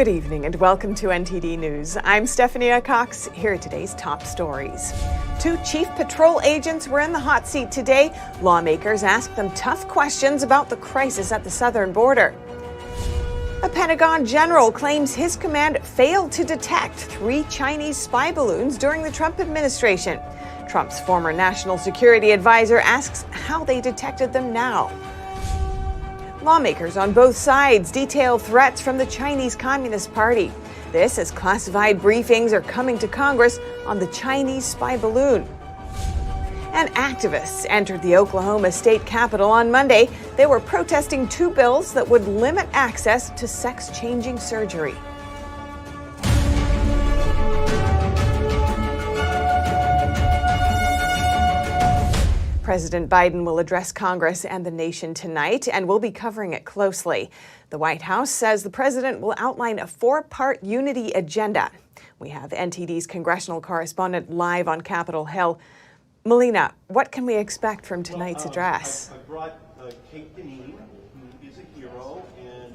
Good evening and welcome to NTD News. I'm Stefania Cox. Here are today's top stories. 2 chief patrol agents were in the hot seat today. Lawmakers asked them tough questions about the crisis at the southern border. A Pentagon general claims his command failed to detect 3 Chinese spy balloons during the Trump administration. Trump's former national security advisor asks how they detected them now. Lawmakers on both sides detail threats from the Chinese Communist Party. This as classified briefings are coming to Congress on the Chinese spy balloon. And activists entered the Oklahoma State Capitol on Monday. They were protesting 2 bills that would limit access to sex-changing surgery. President Biden will address Congress and the nation tonight, and we'll be covering it closely. The White House says the president will outline a 4-part unity agenda. We have NTD's congressional correspondent live on Capitol Hill. Melina, what can we expect from tonight's address? I brought Kate Deneen, who is a hero, and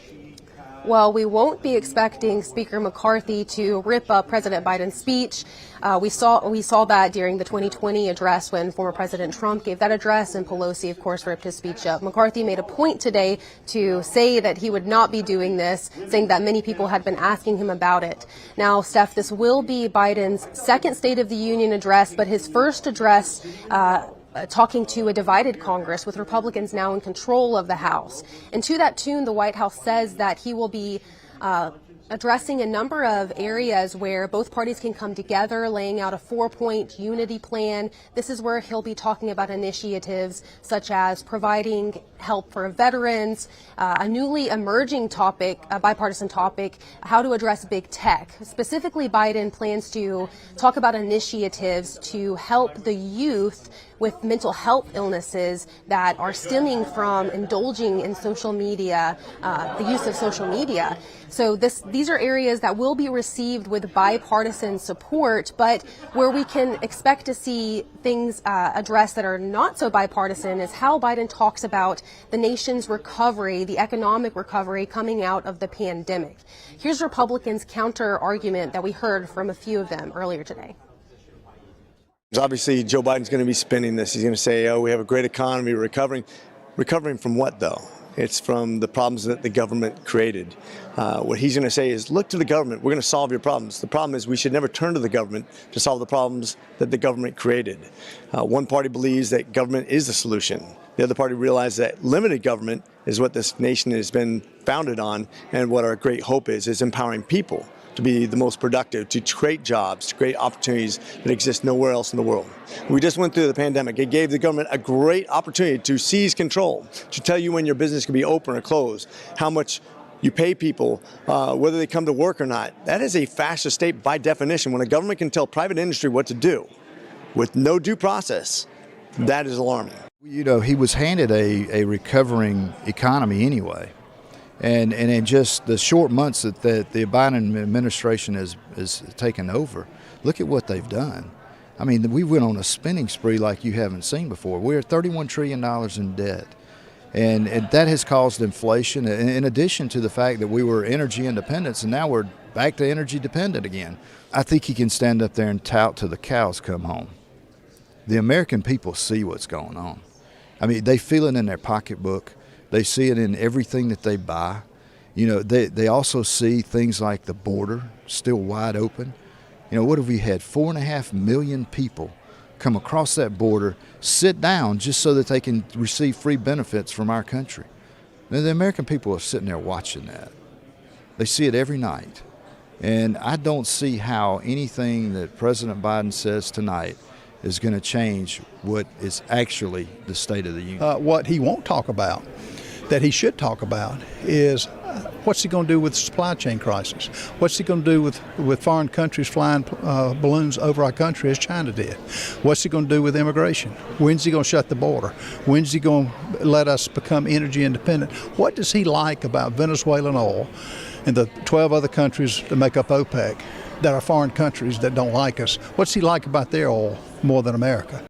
she has... Well, we won't be expecting Speaker McCarthy to rip up President Biden's speech. We saw that during the 2020 address when former President Trump gave that address, and Pelosi, of course, ripped his speech up. McCarthy made a point today to say that he would not be doing this, saying that many people had been asking him about it. Now, Steph, this will be Biden's second State of the Union address, but his first address talking to a divided Congress with Republicans now in control of the House. And to that tune, the White House says that he will be addressing a number of areas where both parties can come together, laying out a 4-point unity plan. This is where he'll be talking about initiatives such as providing help for veterans, a newly emerging topic, a bipartisan topic, how to address big tech. Specifically, Biden plans to talk about initiatives to help the youth with mental health illnesses that are stemming from indulging in social media, the use of social media. So these are areas that will be received with bipartisan support, but where we can expect to see things addressed that are not so bipartisan is how Biden talks about the nation's recovery, the economic recovery coming out of the pandemic. Here's Republicans' counter argument that we heard from a few of them earlier today. Obviously, Joe Biden's going to be spinning this. He's going to say, oh, we have a great economy, recovering. Recovering from what, though? It's from the problems that the government created. What he's going to say is, look to the government. We're going to solve your problems. The problem is we should never turn to the government to solve the problems that the government created. One party believes that government is the solution. The other party realizes that limited government is what this nation has been founded on, and what our great hope is empowering people to be the most productive, to create jobs, to create opportunities that exist nowhere else in the world. We just went through the pandemic. It gave the government a great opportunity to seize control, to tell you when your business can be open or closed, how much you pay people, whether they come to work or not. That is a fascist state by definition. When a government can tell private industry what to do with no due process, that is alarming. You know, he was handed a recovering economy anyway. And in just the short months that the Biden administration has taken over, look at what they've done. I mean, we went on a spending spree like you haven't seen before. We're $31 trillion in debt. And that has caused inflation, in addition to the fact that we were energy independent, and now we're back to energy dependent again. I think he can stand up there and tout till the cows come home. The American people see what's going on. I mean, they feel it in their pocketbook. They see it in everything that they buy. You know, they also see things like the border still wide open. You know, what have we had? 4.5 million people come across that border, sit down just so that they can receive free benefits from our country. Now, the American people are sitting there watching that. They see it every night. And I don't see how anything that President Biden says tonight is going to change what is actually the State of the Union. What he won't talk about, that he should talk about, is what's he going to do with the supply chain crisis? What's he going to do with foreign countries flying balloons over our country as China did? What's he going to do with immigration? When's he going to shut the border? When's he going to let us become energy independent? What does he like about Venezuelan oil and the 12 other countries that make up OPEC that are foreign countries that don't like us? What's he like about their oil more than America?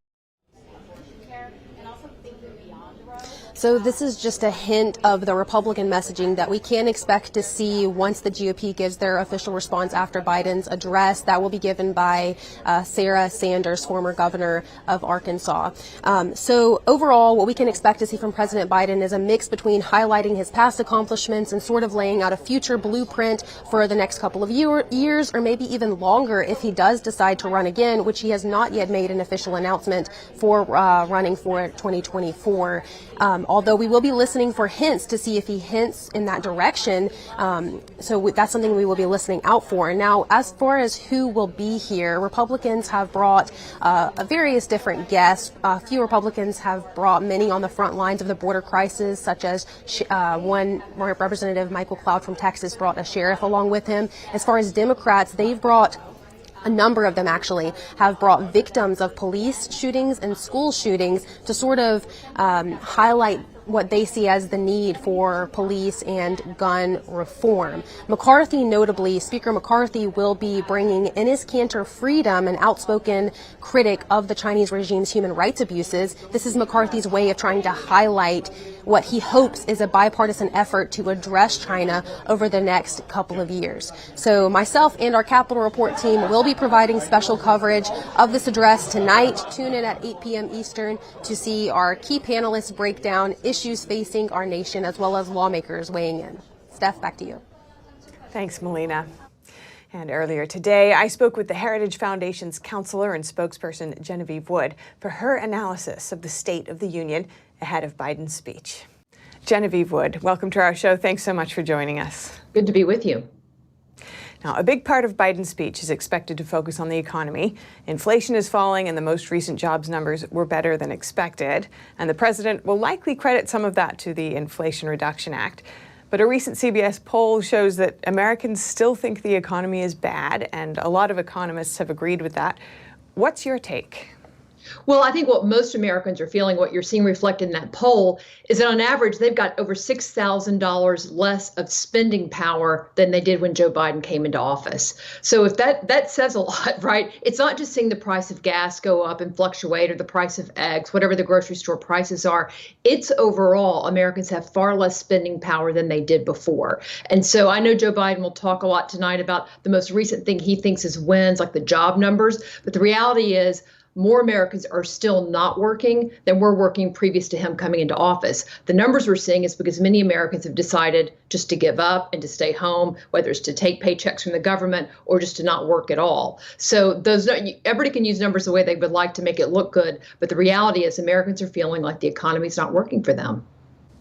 So this is just a hint of the Republican messaging that we can expect to see once the GOP gives their official response after Biden's address. That will be given by Sarah Sanders, former governor of Arkansas. So overall, what we can expect to see from President Biden is a mix between highlighting his past accomplishments and sort of laying out a future blueprint for the next couple of years, or maybe even longer if he does decide to run again, which he has not yet made an official announcement for running for 2024. Although we will be listening for hints to see if he hints in that direction. So that's something we will be listening out for. Now, as far as who will be here, Republicans have brought various different guests. A few Republicans have brought many on the front lines of the border crisis, such as one Representative Michael Cloud from Texas brought a sheriff along with him. As far as Democrats, they've brought a number of them actually have brought victims of police shootings and school shootings to sort of highlight what they see as the need for police and gun reform. McCarthy, notably, Speaker McCarthy will be bringing Enes Kanter Freedom, an outspoken critic of the Chinese regime's human rights abuses. This is McCarthy's way of trying to highlight what he hopes is a bipartisan effort to address China over the next couple of years. So myself and our Capitol Report team will be providing special coverage of this address tonight. Tune in at 8 p.m. Eastern to see our key panelists break down issues facing our nation as well as lawmakers weighing in. Steph, back to you. Thanks, Melina. And earlier today, I spoke with the Heritage Foundation's counselor and spokesperson, Genevieve Wood, for her analysis of the State of the Union ahead of Biden's speech. Genevieve Wood, welcome to our show. Thanks so much for joining us. Good to be with you. Now, a big part of Biden's speech is expected to focus on the economy. Inflation is falling, and the most recent jobs numbers were better than expected. And the president will likely credit some of that to the Inflation Reduction Act. But a recent CBS poll shows that Americans still think the economy is bad, and a lot of economists have agreed with that. What's your take? Well, I think what most Americans are feeling, what you're seeing reflected in that poll, is that on average, they've got over $6,000 less of spending power than they did when Joe Biden came into office. So if that says a lot, right? It's not just seeing the price of gas go up and fluctuate or the price of eggs, whatever the grocery store prices are. It's overall, Americans have far less spending power than they did before. And so I know Joe Biden will talk a lot tonight about the most recent thing he thinks is wins, like the job numbers. But the reality is, more Americans are still not working than were working previous to him coming into office. The numbers we're seeing is because many Americans have decided just to give up and to stay home, whether it's to take paychecks from the government or just to not work at all. So everybody can use numbers the way they would like to make it look good. But the reality is Americans are feeling like the economy is not working for them.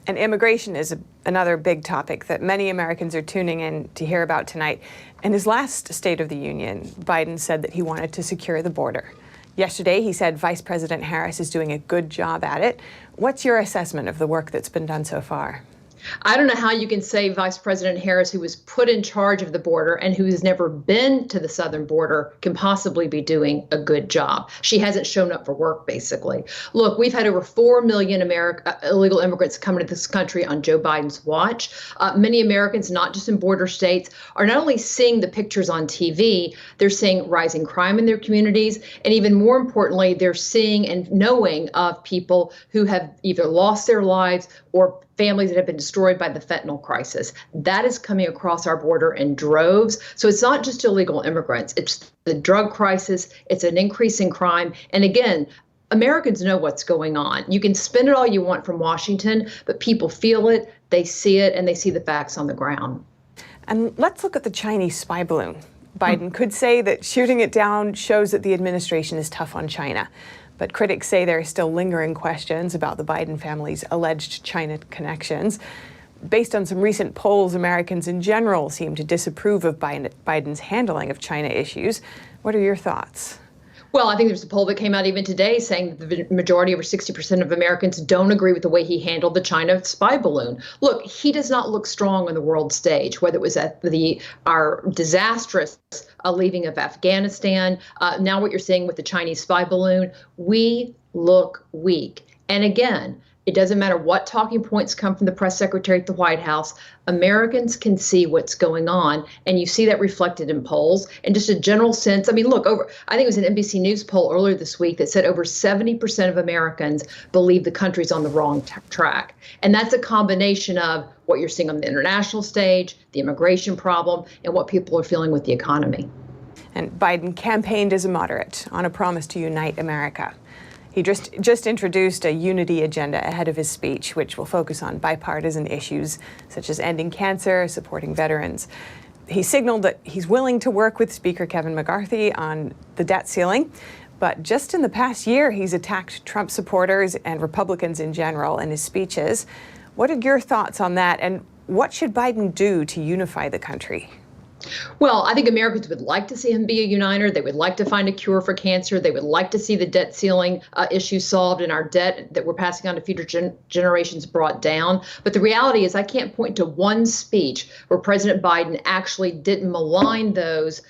And immigration is another big topic that many Americans are tuning in to hear about tonight. In his last State of the Union, Biden said that he wanted to secure the border. Yesterday, he said Vice President Harris is doing a good job at it. What's your assessment of the work that's been done so far? I don't know how you can say Vice President Harris, who was put in charge of the border and who has never been to the southern border, can possibly be doing a good job. She hasn't shown up for work, basically. Look, we've had over 4 million illegal immigrants come into this country on Joe Biden's watch. Many Americans, not just in border states, are not only seeing the pictures on TV, they're seeing rising crime in their communities. And even more importantly, they're seeing and knowing of people who have either lost their lives or families that have been destroyed by the fentanyl crisis. That is coming across our border in droves. So it's not just illegal immigrants, it's the drug crisis, it's an increase in crime. And again, Americans know what's going on. You can spin it all you want from Washington, but people feel it, they see it, and they see the facts on the ground. And let's look at the Chinese spy balloon. Biden could say that shooting it down shows that the administration is tough on China. But critics say there are still lingering questions about the Biden family's alleged China connections. Based on some recent polls, Americans in general seem to disapprove of Biden's handling of China issues. What are your thoughts? Well, I think there's a poll that came out even today saying that the majority, over 60% of Americans, don't agree with the way he handled the China spy balloon. Look, he does not look strong on the world stage, whether it was at our disastrous leaving of Afghanistan. Now what you're seeing with the Chinese spy balloon, we look weak. And again, It doesn't matter what talking points come from the press secretary at the White House. Americans can see what's going on, and you see that reflected in polls and just a general sense. I mean, look, I think it was an NBC News poll earlier this week that said over 70% of Americans believe the country's on the wrong track. And that's a combination of what you're seeing on the international stage, the immigration problem, and what people are feeling with the economy. And Biden campaigned as a moderate on a promise to unite America. He just introduced a unity agenda ahead of his speech, which will focus on bipartisan issues such as ending cancer, supporting veterans. He signaled that he's willing to work with Speaker Kevin McCarthy on the debt ceiling. But just in the past year, he's attacked Trump supporters and Republicans in general in his speeches. What are your thoughts on that? And what should Biden do to unify the country? Well, I think Americans would like to see him be a uniter. They would like to find a cure for cancer. They would like to see the debt ceiling issue solved and our debt that we're passing on to future generations brought down. But the reality is I can't point to one speech where President Biden actually didn't malign those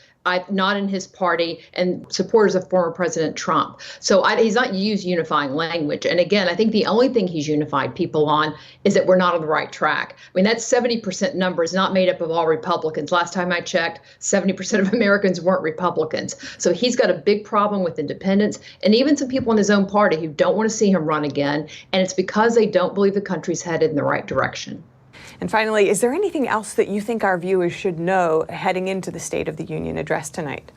not in his party and supporters of former President Trump. So he's not used unifying language. And again, I think the only thing he's unified people on is that we're not on the right track. I mean, that 70% number is not made up of all Republicans. Last time I checked, 70% of Americans weren't Republicans. So he's got a big problem with independents and even some people in his own party who don't want to see him run again. And it's because they don't believe the country's headed in the right direction. And finally, is there anything else that you think our viewers should know heading into the State of the Union address tonight?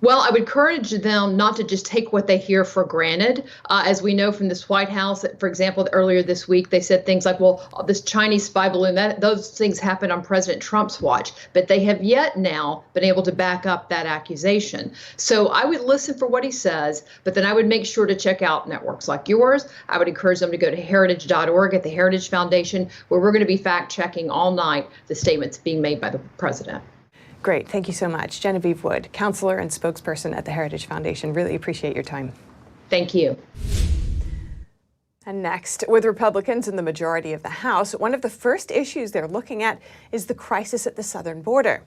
Well, I would encourage them not to just take what they hear for granted. As we know from this White House, for example, earlier this week, they said things like, well, this Chinese spy balloon, those things happened on President Trump's watch. But they have yet now been able to back up that accusation. So I would listen for what he says, but then I would make sure to check out networks like yours. I would encourage them to go to heritage.org at the Heritage Foundation, where we're going to be fact checking all night the statements being made by the president. Great. Thank you so much. Genevieve Wood, counselor and spokesperson at the Heritage Foundation. Really appreciate your time. Thank you. And next, with Republicans in the majority of the House, one of the first issues they're looking at is the crisis at the southern border.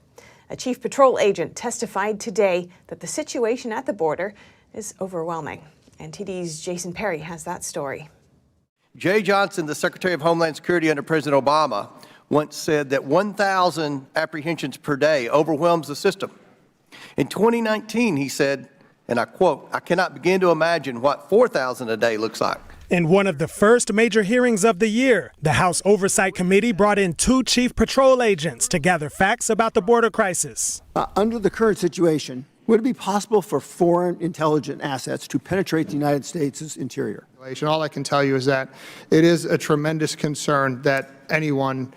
A chief patrol agent testified today that the situation at the border is overwhelming. NTD's Jason Perry has that story. Jay Johnson, the Secretary of Homeland Security under President Obama, once said that 1,000 apprehensions per day overwhelms the system. In 2019, he said, and I quote, "I cannot begin to imagine what 4,000 a day looks like." In one of the first major hearings of the year, the House Oversight Committee brought in 2 chief patrol agents to gather facts about the border crisis. Under the current situation, would it be possible for foreign intelligence assets to penetrate the United States' interior? All I can tell you is that it is a tremendous concern that anyone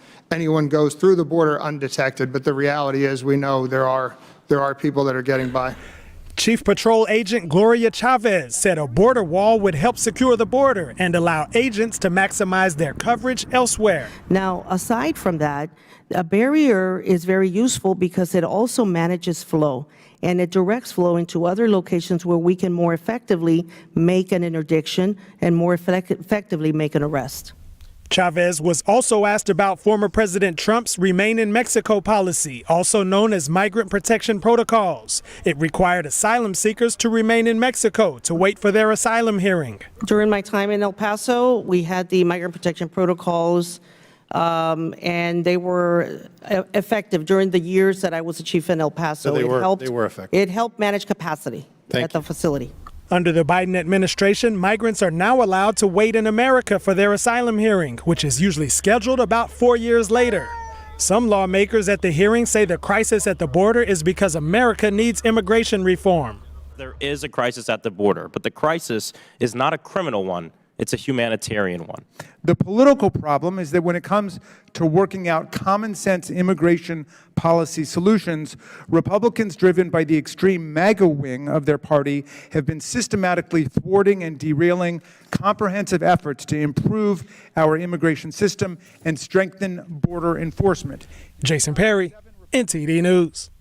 goes through the border undetected, but the reality is we know there are people that are getting by. Chief Patrol Agent Gloria Chavez said a border wall would help secure the border and allow agents to maximize their coverage elsewhere. Now, aside from that, a barrier is very useful because it also manages flow and it directs flow into other locations where we can more effectively make an interdiction and more effectively make an arrest. Chavez was also asked about former President Trump's Remain in Mexico policy, also known as Migrant Protection Protocols. It required asylum seekers to remain in Mexico to wait for their asylum hearing. During my time in El Paso, we had the Migrant Protection Protocols, and they were effective during the years that I was a chief in El Paso. So they were effective. It helped manage capacity at the facility. Under the Biden administration, migrants are now allowed to wait in America for their asylum hearing, which is usually scheduled about 4 years later. Some lawmakers at the hearing say the crisis at the border is because America needs immigration reform. There is a crisis at the border, but the crisis is not a criminal one. It's a humanitarian one. The political problem is that when it comes to working out common sense immigration policy solutions, Republicans driven by the extreme MAGA wing of their party have been systematically thwarting and derailing comprehensive efforts to improve our immigration system and strengthen border enforcement. Jason Perry, NTD News.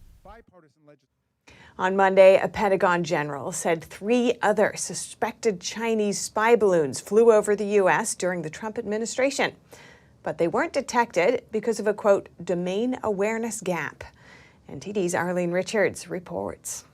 On Monday, a Pentagon general said 3 other suspected Chinese spy balloons flew over the U.S. during the Trump administration. But they weren't detected because of a, quote, domain awareness gap. NTD's Arlene Richards reports.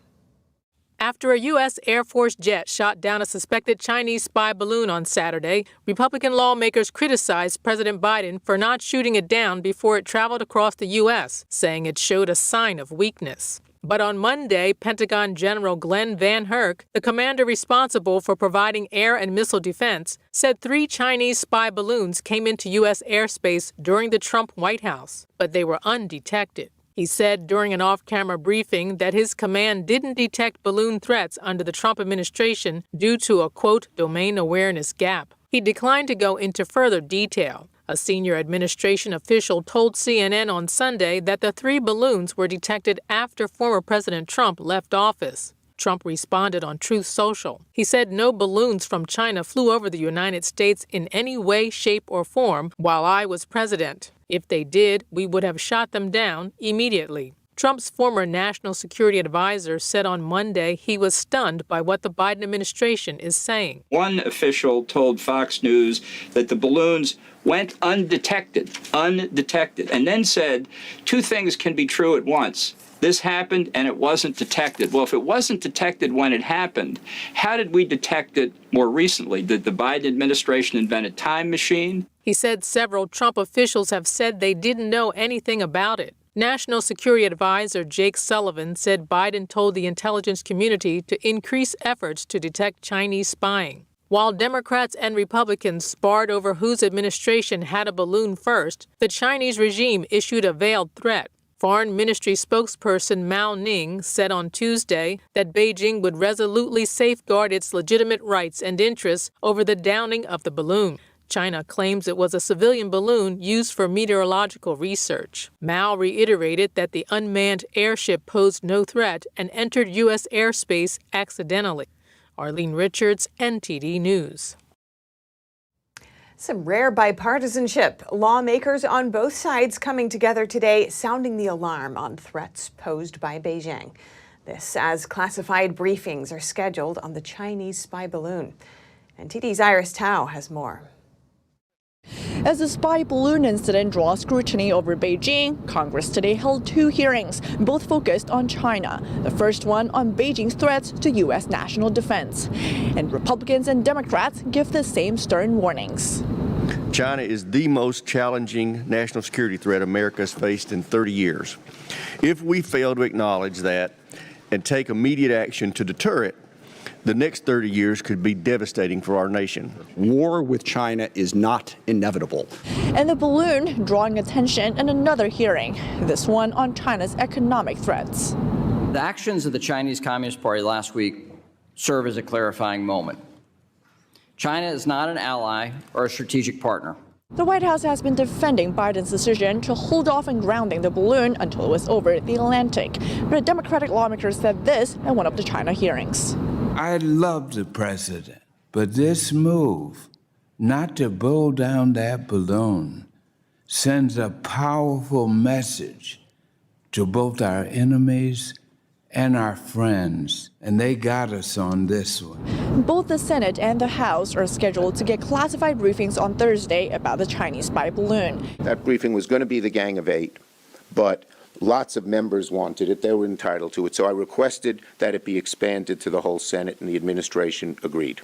After a U.S. Air Force jet shot down a suspected Chinese spy balloon on Saturday, Republican lawmakers criticized President Biden for not shooting it down before it traveled across the U.S., saying it showed a sign of weakness. But on Monday, Pentagon General Glenn Van Herk, the commander responsible for providing air and missile defense, said 3 Chinese spy balloons came into U.S. airspace during the Trump White House, but they were undetected. He said during an off-camera briefing that his command didn't detect balloon threats under the Trump administration due to a, quote, domain awareness gap. He declined to go into further detail. A senior administration official told CNN on Sunday that the 3 balloons were detected after former President Trump left office. Trump responded on Truth Social. He said no balloons from China flew over the United States in any way, shape, or form while I was president. If they did, we would have shot them down immediately. Trump's former national security advisor said on Monday he was stunned by what the Biden administration is saying. One official told Fox News that the balloons went undetected, and then said 2 things can be true at once. This happened and it wasn't detected. Well, if it wasn't detected when it happened, how did we detect it more recently? Did the Biden administration invent a time machine? He said several Trump officials have said they didn't know anything about it. National Security Advisor Jake Sullivan said Biden told the intelligence community to increase efforts to detect Chinese spying. While Democrats and Republicans sparred over whose administration had a balloon first, the Chinese regime issued a veiled threat. Foreign Ministry spokesperson Mao Ning said on Tuesday that Beijing would resolutely safeguard its legitimate rights and interests over the downing of the balloon. China claims it was a civilian balloon used for meteorological research. Mao reiterated that the unmanned airship posed no threat and entered U.S. airspace accidentally. Arlene Richards, NTD News. Some rare bipartisanship. Lawmakers on both sides coming together today, sounding the alarm on threats posed by Beijing. This as classified briefings are scheduled on the Chinese spy balloon. NTD's Iris Tao has more. As the spy balloon incident draws scrutiny over Beijing, Congress today held 2 hearings, both focused on China. The first one on Beijing's threats to U.S. national defense. And Republicans and Democrats give the same stern warnings. China is the most challenging national security threat America has faced in 30 years. If we fail to acknowledge that and take immediate action to deter it, the next 30 years could be devastating for our nation. War with China is not inevitable. And the balloon drawing attention in another hearing, this one on China's economic threats. The actions of the Chinese Communist Party last week serve as a clarifying moment. China is not an ally or a strategic partner. The White House has been defending Biden's decision to hold off on grounding the balloon until it was over the Atlantic. But a Democratic lawmaker said this at one of the China hearings. I love the president, but this move, not to blow down that balloon, sends a powerful message to both our enemies and our friends, and they got us on this one. Both the Senate and the House are scheduled to get classified briefings on Thursday about the Chinese spy balloon. That briefing was going to be the Gang of 8, but lots of members wanted it. They were entitled to it. So I requested that it be expanded to the whole Senate, and the administration agreed.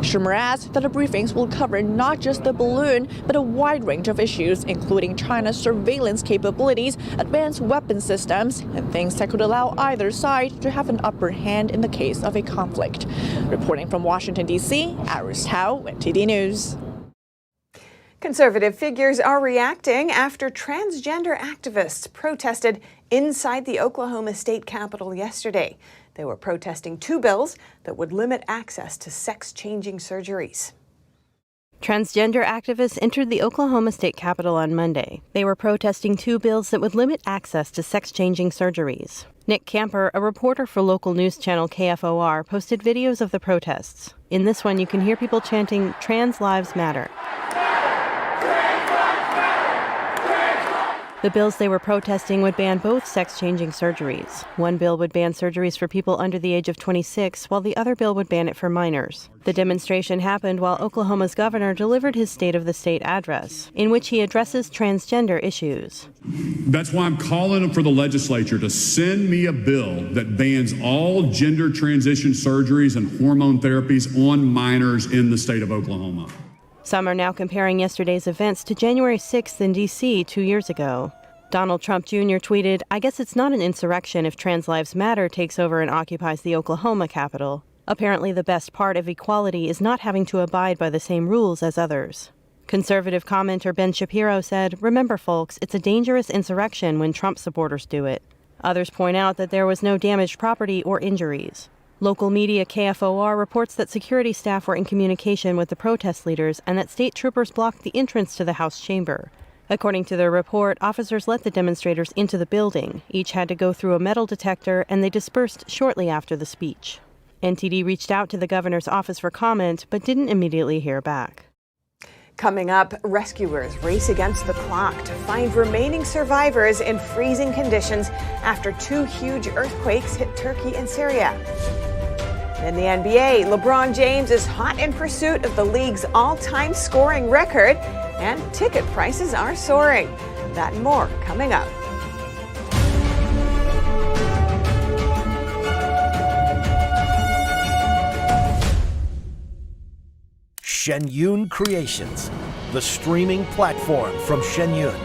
Schumer asked that the briefings will cover not just the balloon, but a wide range of issues, including China's surveillance capabilities, advanced weapon systems, and things that could allow either side to have an upper hand in the case of a conflict. Reporting from Washington, D.C., Iris Tao, NTD News. Conservative figures are reacting after transgender activists protested inside the Oklahoma State Capitol yesterday. They were protesting 2 bills that would limit access to sex-changing surgeries. Transgender activists entered the Oklahoma State Capitol on Monday. They were protesting 2 bills that would limit access to sex-changing surgeries. Nick Camper, a reporter for local news channel KFOR, posted videos of the protests. In this one, you can hear people chanting, "Trans Lives Matter." The bills they were protesting would ban both sex-changing surgeries. One bill would ban surgeries for people under the age of 26, while the other bill would ban it for minors. The demonstration happened while Oklahoma's governor delivered his State of the State address, in which he addresses transgender issues. That's why I'm calling for the legislature to send me a bill that bans all gender transition surgeries and hormone therapies on minors in the state of Oklahoma. Some are now comparing yesterday's events to January 6th in D.C. 2 years ago. Donald Trump Jr. tweeted, "I guess it's not an insurrection if Trans Lives Matter takes over and occupies the Oklahoma Capitol. Apparently the best part of equality is not having to abide by the same rules as others." Conservative commenter Ben Shapiro said, "Remember, folks, it's a dangerous insurrection when Trump supporters do it." Others point out that there was no damaged property or injuries. Local media KFOR reports that security staff were in communication with the protest leaders and that state troopers blocked the entrance to the House chamber. According to their report, officers let the demonstrators into the building. Each had to go through a metal detector, and they dispersed shortly after the speech. NTD reached out to the governor's office for comment, but didn't immediately hear back. Coming up, rescuers race against the clock to find remaining survivors in freezing conditions after 2 huge earthquakes hit Turkey and Syria. In the NBA, Lebron James is hot in pursuit of the league's all-time scoring record, and ticket prices are soaring. That and more coming up. Shen Yun Creations, the streaming platform from Shen Yun,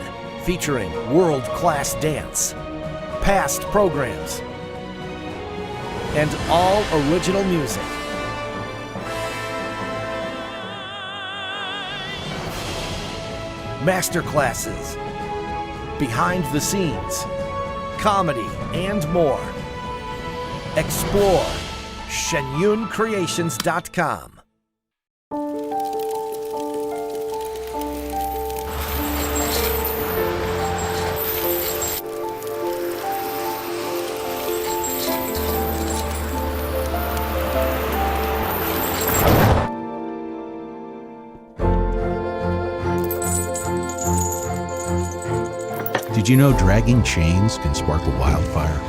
featuring world-class dance, past programs, and all original music. Masterclasses, behind the scenes, comedy, and more. Explore shenyuncreations.com. Did you know dragging chains can spark a wildfire?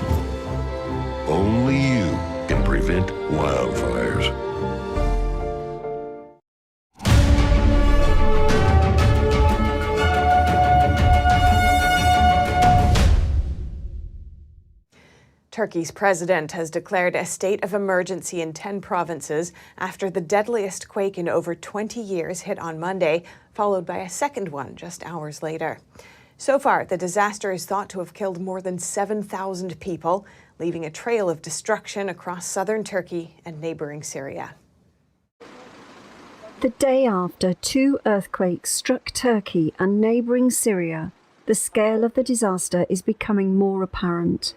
Only you can prevent wildfires. Turkey's president has declared a state of emergency in 10 provinces after the deadliest quake in over 20 years hit on Monday, followed by a second one just hours later. So far, the disaster is thought to have killed more than 7,000 people, leaving a trail of destruction across southern Turkey and neighboring Syria. The day after 2 earthquakes struck Turkey and neighboring Syria, the scale of the disaster is becoming more apparent.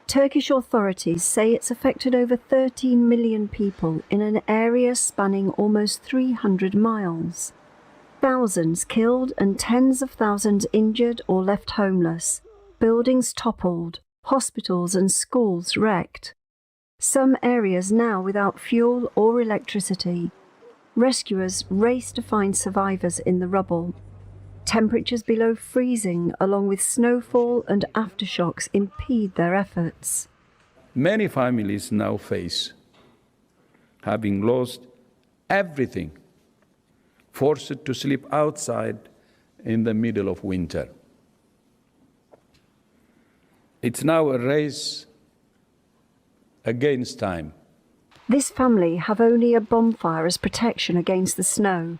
Turkish authorities say it's affected over 13 million people in an area spanning almost 300 miles. Thousands killed and tens of thousands injured or left homeless. Buildings toppled, hospitals and schools wrecked. Some areas now without fuel or electricity. Rescuers race to find survivors in the rubble. Temperatures below freezing, along with snowfall and aftershocks, impede their efforts. Many families now face having lost everything, forced to sleep outside in the middle of winter. It's now a race against time. This family have only a bonfire as protection against the snow.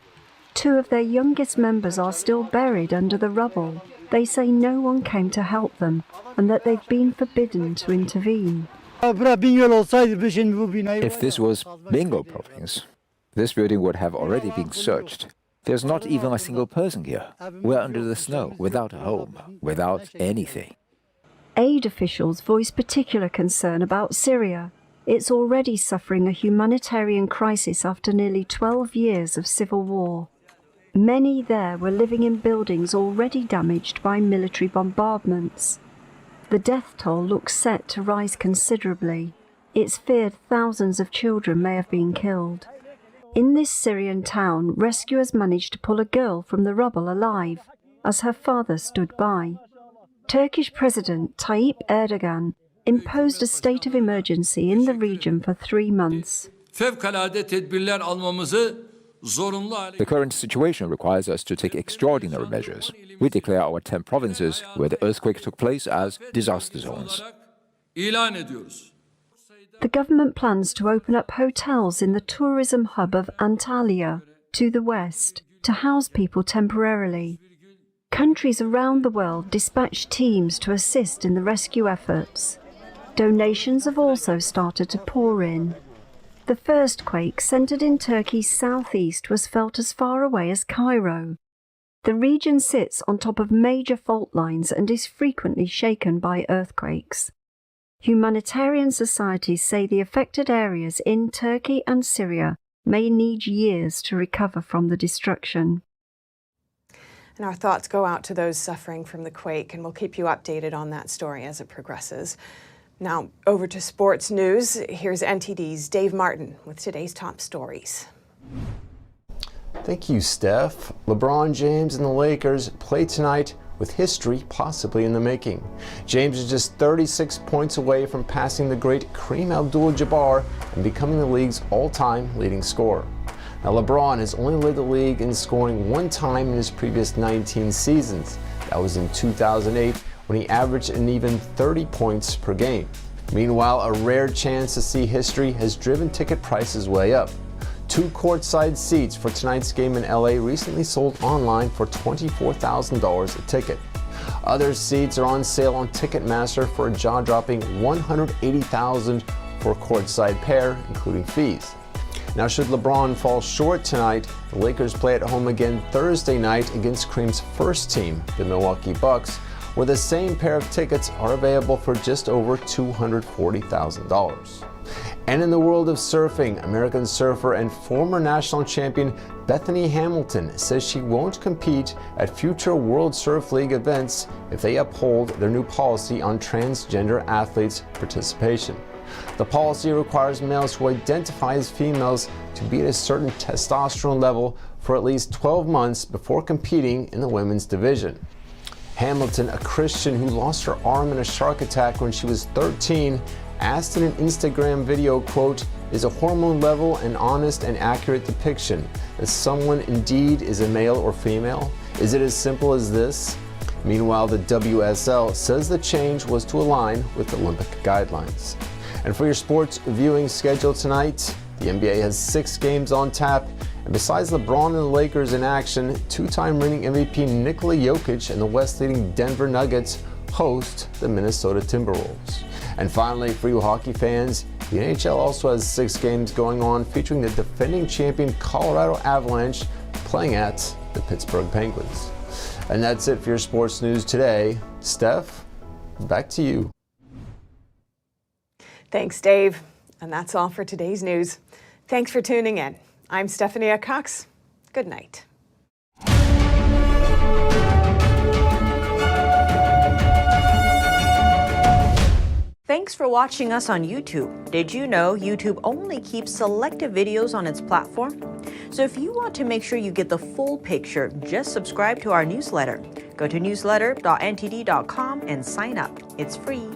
2 of their youngest members are still buried under the rubble. They say no one came to help them and that they've been forbidden to intervene. If this was Bingo province, this building would have already been searched. There's not even a single person here. We're under the snow, without a home, without anything. Aid officials voice particular concern about Syria. It's already suffering a humanitarian crisis after nearly 12 years of civil war. Many there were living in buildings already damaged by military bombardments. The death toll looks set to rise considerably. It's feared thousands of children may have been killed. In this Syrian town, rescuers managed to pull a girl from the rubble alive as her father stood by. Turkish President Tayyip Erdogan imposed a state of emergency in the region for 3 months. The current situation requires us to take extraordinary measures. We declare our 10 provinces where the earthquake took place as disaster zones. The government plans to open up hotels in the tourism hub of Antalya to the west to house people temporarily. Countries around the world dispatched teams to assist in the rescue efforts. Donations have also started to pour in. The first quake, centered in Turkey's southeast, was felt as far away as Cairo. The region sits on top of major fault lines and is frequently shaken by earthquakes. Humanitarian societies say the affected areas in Turkey and Syria may need years to recover from the destruction. And our thoughts go out to those suffering from the quake, and we'll keep you updated on that story as it progresses. Now, over to sports news. Here's NTD's Dave Martin with today's top stories. Thank you, Steph. LeBron James and the Lakers play tonight with history possibly in the making. James is just 36 points away from passing the great Kareem Abdul-Jabbar and becoming the league's all-time leading scorer. Now, LeBron has only led the league in scoring one time in his previous 19 seasons. That was in 2008, when he averaged an even 30 points per game. Meanwhile, a rare chance to see history has driven ticket prices way up. 2 courtside seats for tonight's game in LA recently sold online for $24,000 a ticket. Other seats are on sale on Ticketmaster for a jaw-dropping $180,000 for a courtside pair, including fees. Now, should LeBron fall short tonight, the Lakers play at home again Thursday night against Kareem's first team, the Milwaukee Bucks, where the same pair of tickets are available for just over $240,000. And in the world of surfing, American surfer and former national champion Bethany Hamilton says she won't compete at future World Surf League events if they uphold their new policy on transgender athletes' participation. The policy requires males who identify as females to be at a certain testosterone level for at least 12 months before competing in the women's division. Hamilton, a Christian who lost her arm in a shark attack when she was 13, asked in an Instagram video, quote, "Is a hormone level an honest and accurate depiction that someone indeed is a male or female? Is it as simple as this?" Meanwhile, the WSL says the change was to align with Olympic guidelines. And for your sports viewing schedule tonight, the NBA has 6 games on tap. And besides LeBron and the Lakers in action, 2-time reigning MVP Nikola Jokic and the West-leading Denver Nuggets host the Minnesota Timberwolves. And finally, for you hockey fans, the NHL also has 6 games going on featuring the defending champion Colorado Avalanche playing at the Pittsburgh Penguins. And that's it for your sports news today. Steph, back to you. Thanks, Dave. And that's all for today's news. Thanks for tuning in. I'm Stefania Cox. Good night. Thanks for watching us on YouTube. Did you know YouTube only keeps selective videos on its platform? So if you want to make sure you get the full picture, just subscribe to our newsletter. Go to newsletter.ntd.com and sign up. It's free.